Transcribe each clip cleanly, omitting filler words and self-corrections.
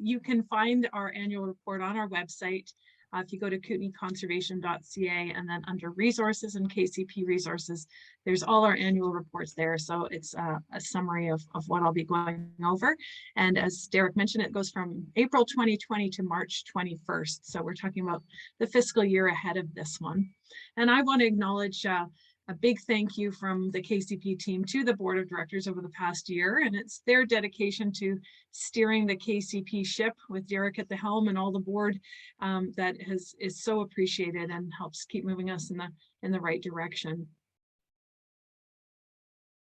you can find our annual report on our website. If you go to kootenaiconservation.ca and then under resources and KCP resources, there's all our annual reports there. So it's a summary of what I'll be going over. And as Derek mentioned, it goes from April 2020 to March 21st. So we're talking about the fiscal year ahead of this one. And I want to acknowledge a big thank you from the KCP team to the board of directors over the past year, and it's their dedication to steering the KCP ship with Derek at the helm and all the board that is so appreciated and helps keep moving us in the right direction.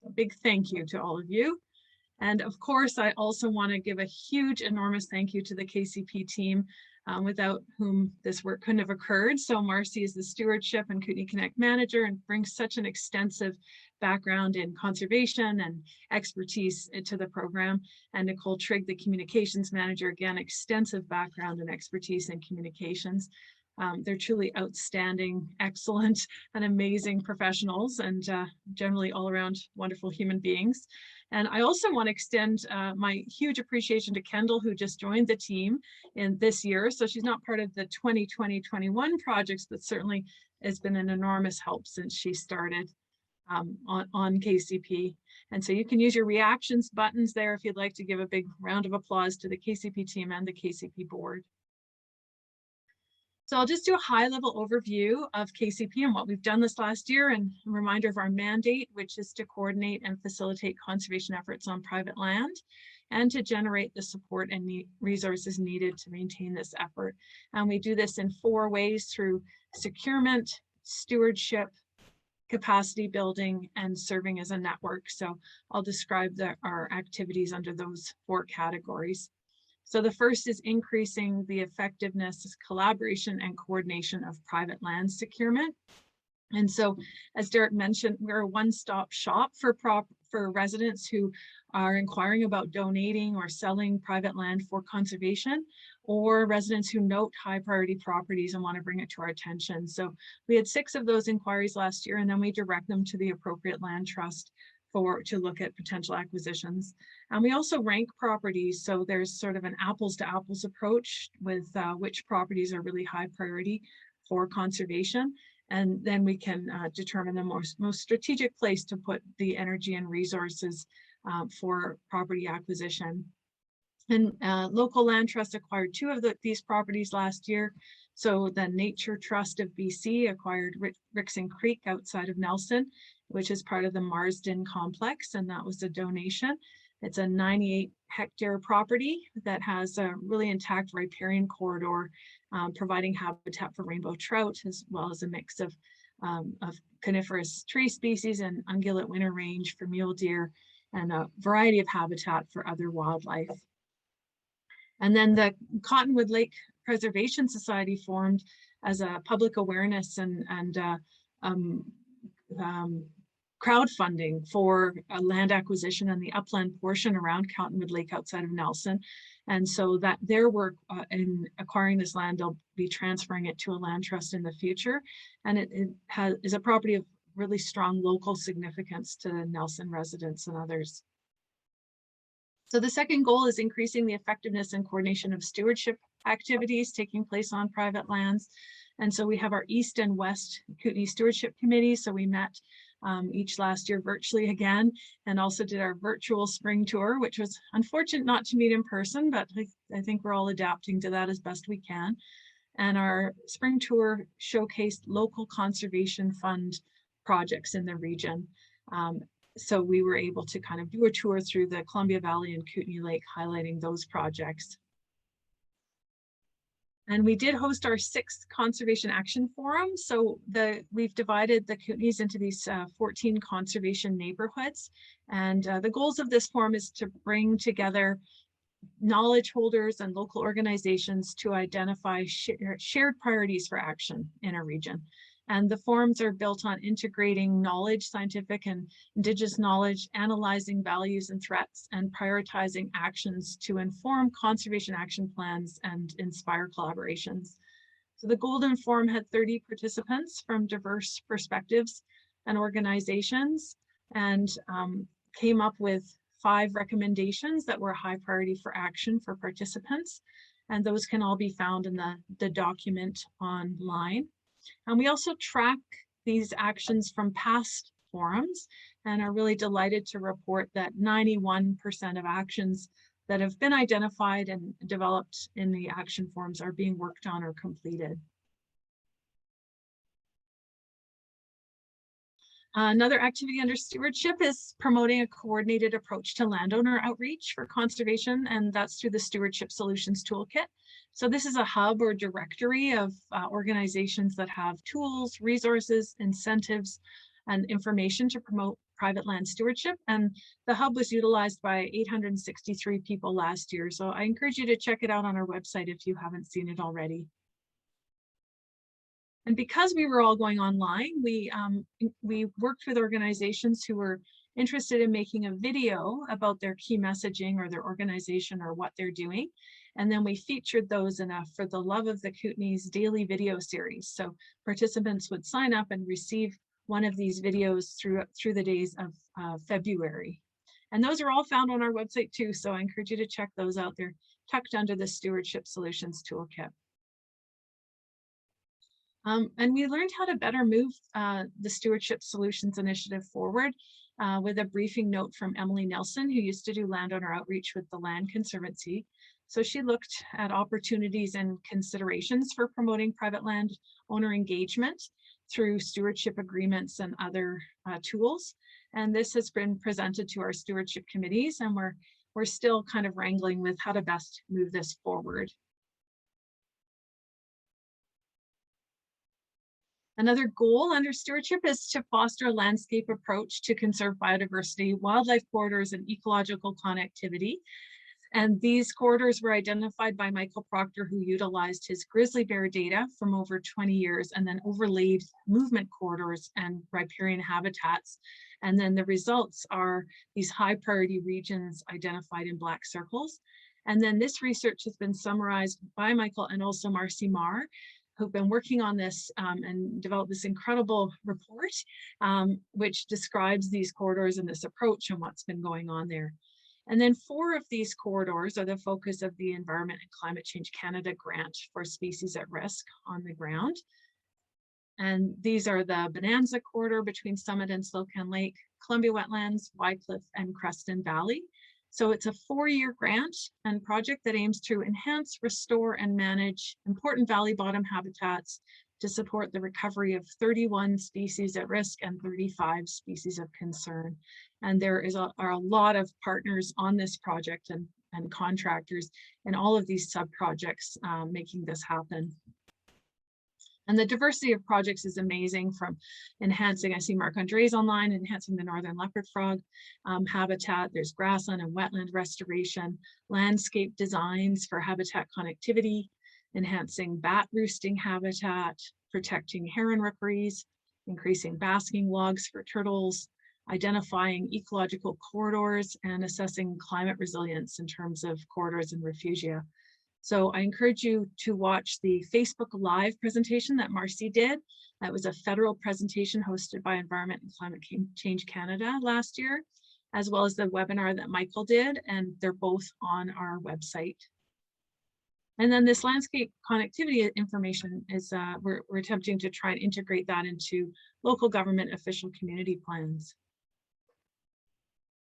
A big thank you to all of you. And of course, I also want to give a huge, enormous thank you to the KCP team, without whom this work couldn't have occurred. So Marcy is the stewardship and Kootenai Connect manager and brings such an extensive background in conservation and expertise to the program. And Nicole Trigg, the communications manager, again, extensive background and expertise in communications. They're truly outstanding, excellent, and amazing professionals, and generally all around wonderful human beings. And I also want to extend my huge appreciation to Kendall, who just joined the team in this year. So she's not part of the 2020-21 projects, but certainly has been an enormous help since she started on KCP. And so you can use your reactions buttons there if you'd like to give a big round of applause to the KCP team and the KCP board. So I'll just do a high-level overview of KCP and what we've done this last year, and a reminder of our mandate, which is to coordinate and facilitate conservation efforts on private land and to generate the support and resources needed to maintain this effort. And we do this in 4 ways: through securement, stewardship, capacity building, and serving as a network. So I'll describe our activities under those 4 categories. So the first is increasing the effectiveness, collaboration, and coordination of private land securement. And so, as Derek mentioned, we're a one-stop shop for residents who are inquiring about donating or selling private land for conservation, or residents who note high priority properties and want to bring it to our attention. So we had 6 of those inquiries last year, and then we direct them to the appropriate land trust to look at potential acquisitions. And we also rank properties, so there's sort of an apples to apples approach with which properties are really high priority for conservation, and then we can determine the most strategic place to put the energy and resources for property acquisition. And local land trust acquired 2 of these properties last year. So the Nature Trust of BC acquired Rixon Creek outside of Nelson, which is part of the Marsden complex, and that was a donation. It's a 98-hectare property that has a really intact riparian corridor, providing habitat for rainbow trout, as well as a mix of coniferous tree species and ungulate winter range for mule deer, and a variety of habitat for other wildlife. And then the Cottonwood Lake Preservation Society formed as a public awareness and crowdfunding for land acquisition in the upland portion around Cottonwood Lake outside of Nelson. And so that their work in acquiring this land, they'll be transferring it to a land trust in the future. And it is a property of really strong local significance to Nelson residents and others. So the second goal is increasing the effectiveness and coordination of stewardship activities taking place on private lands. And so we have our East and West Kootenai Stewardship Committee. So we met each last year virtually again, and also did our virtual spring tour, which was unfortunate not to meet in person, but I think we're all adapting to that as best we can. And our spring tour showcased local conservation fund projects in the region. So we were able to kind of do a tour through the Columbia Valley and Kootenai Lake, highlighting those projects. And we did host our 6th Conservation Action Forum. So we've divided the Kootenays into these 14 conservation neighborhoods. And the goals of this forum is to bring together knowledge holders and local organizations to identify shared priorities for action in a region. And the forums are built on integrating knowledge, scientific and Indigenous knowledge, analyzing values and threats, and prioritizing actions to inform conservation action plans and inspire collaborations. So the Golden Forum had 30 participants from diverse perspectives and organizations, and came up with 5 recommendations that were high priority for action for participants. And those can all be found in the document online. And we also track these actions from past forums and are really delighted to report that 91% of actions that have been identified and developed in the action forums are being worked on or completed. Another activity under stewardship is promoting a coordinated approach to landowner outreach for conservation, and that's through the Stewardship Solutions Toolkit. So this is a hub or directory of organizations that have tools, resources, incentives, and information to promote private land stewardship. And the hub was utilized by 863 people last year. So I encourage you to check it out on our website if you haven't seen it already. And because we were all going online, we worked with organizations who were interested in making a video about their key messaging or their organization or what they're doing. And then we featured those in a For the Love of the Kootenai's daily video series. So participants would sign up and receive one of these videos through the days of February. And those are all found on our website too. So I encourage you to check those out. They're tucked under the Stewardship Solutions Toolkit. And we learned how to better move the Stewardship Solutions Initiative forward with a briefing note from Emily Nelson, who used to do landowner outreach with the Land Conservancy. So she looked at opportunities and considerations for promoting private land owner engagement through stewardship agreements and other tools. And this has been presented to our stewardship committees, and we're still kind of wrangling with how to best move this forward. Another goal under stewardship is to foster a landscape approach to conserve biodiversity, wildlife corridors, and ecological connectivity. And these corridors were identified by Michael Proctor, who utilized his grizzly bear data from over 20 years and then overlaid movement corridors and riparian habitats. And then the results are these high priority regions identified in black circles. And then this research has been summarized by Michael and also Marcy Marr, who've been working on this and developed this incredible report, which describes these corridors and this approach and what's been going on there. And then 4 of these corridors are the focus of the Environment and Climate Change Canada grant for species at risk on the ground. And these are the Bonanza corridor between Summit and Slocan Lake, Columbia Wetlands, Wycliffe, and Creston Valley. So it's a 4-year grant and project that aims to enhance, restore, and manage important valley bottom habitats to support the recovery of 31 species at risk and 35 species of concern. And there are a lot of partners on this project and contractors in all of these sub-projects making this happen. And the diversity of projects is amazing, from enhancing, I see Marc Andre's online, enhancing the northern leopard frog habitat. There's grassland and wetland restoration, landscape designs for habitat connectivity, enhancing bat roosting habitat, protecting heron rookeries, increasing basking logs for turtles, identifying ecological corridors, and assessing climate resilience in terms of corridors and refugia. So I encourage you to watch the Facebook Live presentation that Marcy did. That was a federal presentation hosted by Environment and Climate Change Canada last year, as well as the webinar that Michael did, and they're both on our website. And then this landscape connectivity information is, we're attempting to try and integrate that into local government official community plans.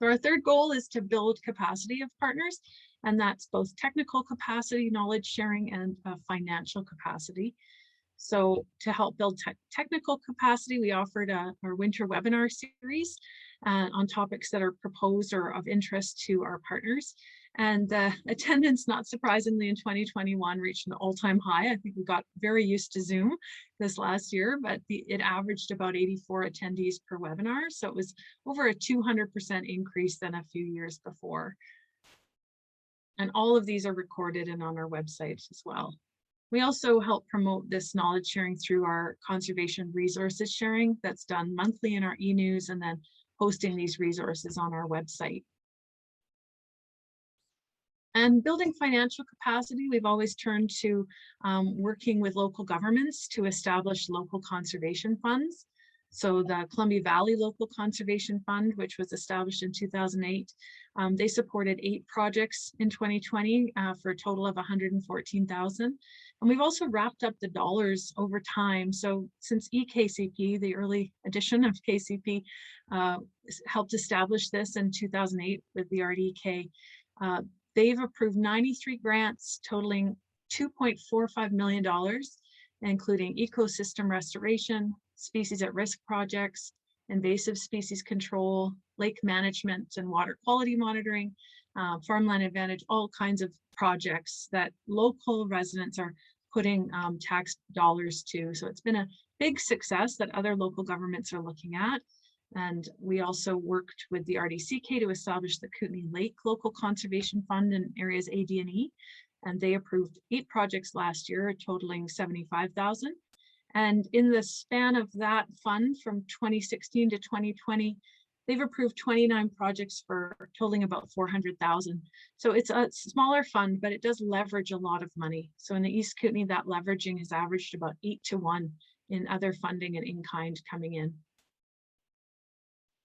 So our third goal is to build capacity of partners, and that's both technical capacity, knowledge sharing, and financial capacity. So to help build technical capacity, we offered our winter webinar series on topics that are proposed or of interest to our partners. And attendance, not surprisingly, in 2021 reached an all-time high. I think we got very used to Zoom this last year, but it averaged about 84 attendees per webinar. So it was over a 200% increase than a few years before. And all of these are recorded and on our website as well. We also help promote this knowledge sharing through our conservation resources sharing that's done monthly in our e-news, and then posting these resources on our website. And building financial capacity, we've always turned to working with local governments to establish local conservation funds. So the Columbia Valley Local Conservation Fund, which was established in 2008, they supported 8 projects in 2020 for a total of $114,000. And we've also wrapped up the dollars over time. So since EKCP, the early edition of KCP, helped establish this in 2008 with the RDK, they've approved 93 grants totaling $2.45 million, including ecosystem restoration, species at risk projects, invasive species control, lake management and water quality monitoring, farmland advantage, all kinds of projects that local residents are putting tax dollars to. So it's been a big success that other local governments are looking at. And we also worked with the RDCK to establish the Kootenai Lake Local Conservation Fund in areas A, D, and E. And they approved 8 projects last year, totaling $75,000. And in the span of that fund from 2016 to 2020, they've approved 29 projects for totaling about $400,000. So it's a smaller fund, but it does leverage a lot of money. So in the East Kootenai, that leveraging has averaged about 8-to-1 in other funding and in-kind coming in.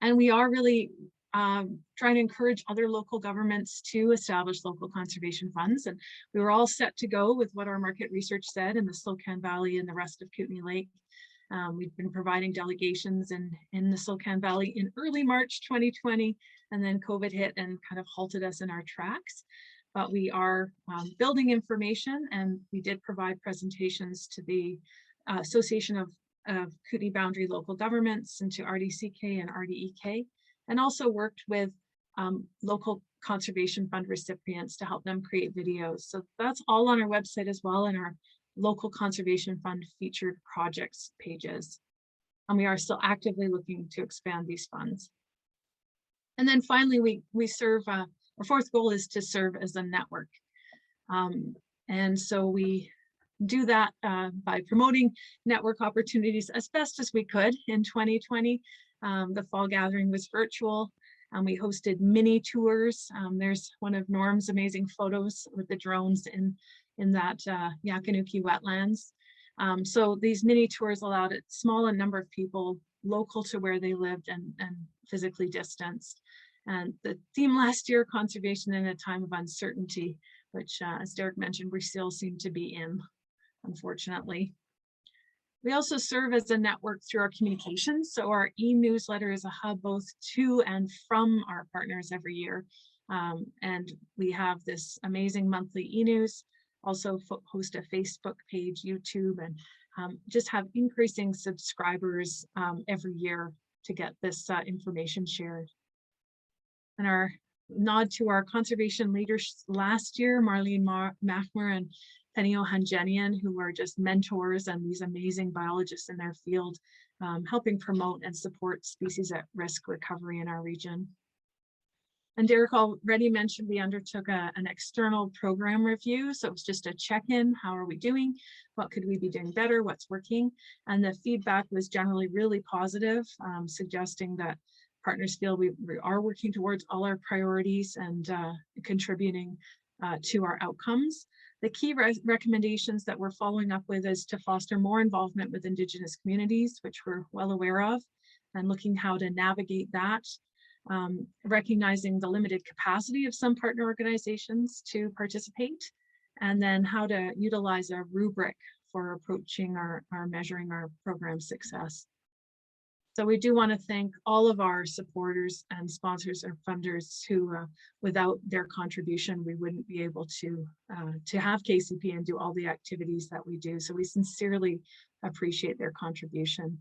And we are really trying to encourage other local governments to establish local conservation funds. And we were all set to go with what our market research said in the Slocan Valley and the rest of Kootenai Lake. We've been providing delegations in the Slocan Valley in early March 2020, and then COVID hit and kind of halted us in our tracks. But we are building information, and we did provide presentations to the Association of Kootenai Boundary Local Governments and to RDCK and RDEK, and also worked with local conservation fund recipients to help them create videos. So that's all on our website as well, in our local conservation fund featured projects pages. And we are still actively looking to expand these funds. And then finally, we serve, our 4th goal is to serve as a network. And so we do that by promoting network opportunities as best as we could in 2020. The fall gathering was virtual, and we hosted mini tours. There's one of Norm's amazing photos with the drones in that Yakanuki wetlands. So these mini tours allowed a small number of people local to where they lived and physically distanced. And the theme last year, conservation in a time of uncertainty, which as Derek mentioned, we still seem to be in, unfortunately. We also serve as a network through our communications. So our e-newsletter is a hub both to and from our partners every year. And we have this amazing monthly e-news, also host a Facebook page, YouTube, and just have increasing subscribers every year to get this information shared. And our nod to our conservation leaders last year, Marlene Machmer and Penny O'Hangenian, who are just mentors and these amazing biologists in their field, helping promote and support species at risk recovery in our region. And Derek already mentioned we undertook an external program review. So it was just a check-in. How are we doing? What could we be doing better? What's working? And the feedback was generally really positive, suggesting that partners feel we are working towards all our priorities and contributing to our outcomes. The key recommendations that we're following up with is to foster more involvement with Indigenous communities, which we're well aware of, and looking how to navigate that, recognizing the limited capacity of some partner organizations to participate, and then how to utilize a rubric for approaching our measuring our program success. So we do want to thank all of our supporters and sponsors and funders who, without their contribution, we wouldn't be able to have KCP and do all the activities that we do. So we sincerely appreciate their contribution.